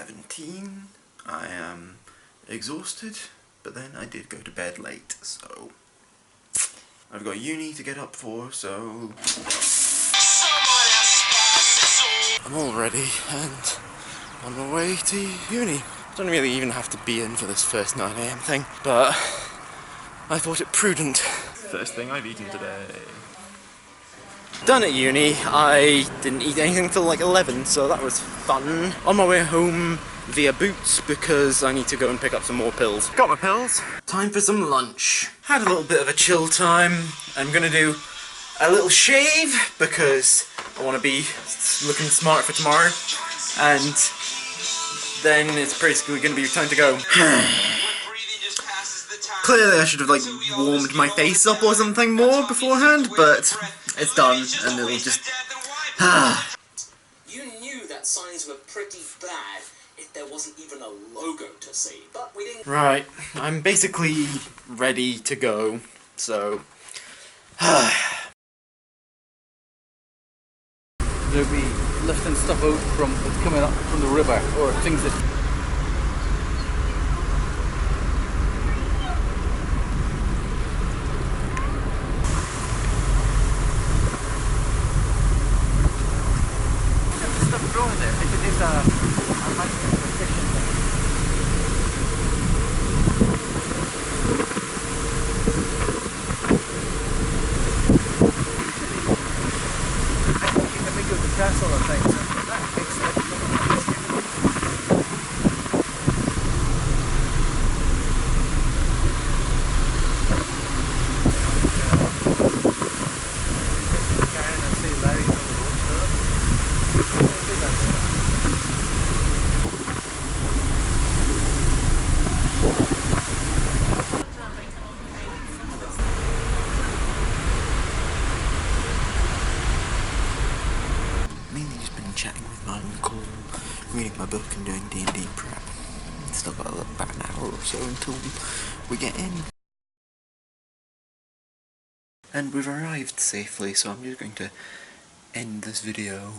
17. I am exhausted, but then I did go to bed late, so I've got uni to get up for, so I'm all ready and on my way to uni. Don't really even have to be in for this first 9 AM thing, but I thought it prudent. First thing I've eaten today. Done at uni. I didn't eat anything till like 11, so that was fun. On my way home via Boots because I need to go and pick up some more pills. Got my pills. Time for some lunch. Had a little bit of a chill time. I'm gonna do a little shave because I want to be looking smart for tomorrow, and then it's basically gonna be time to go. Clearly I should have like warmed my face up or something more beforehand, but it's done and it'll just... You knew that signs were pretty bad if there wasn't even a logo to see, but we didn't... Right, I'm basically ready to go, so... They'll be lifting stuff out from coming up from the river, or things that... Mainly just been chatting with my uncle, reading my book and doing D&D prep. Still got about an hour or so until we get in. And we've arrived safely, so I'm just going to end this video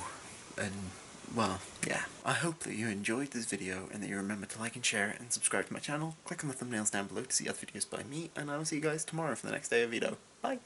and, well, yeah. I hope that you enjoyed this video and that you remember to like and share it and subscribe to my channel. Click on the thumbnails down below to see other videos by me, and I will see you guys tomorrow for the next day of VEDO. Bye!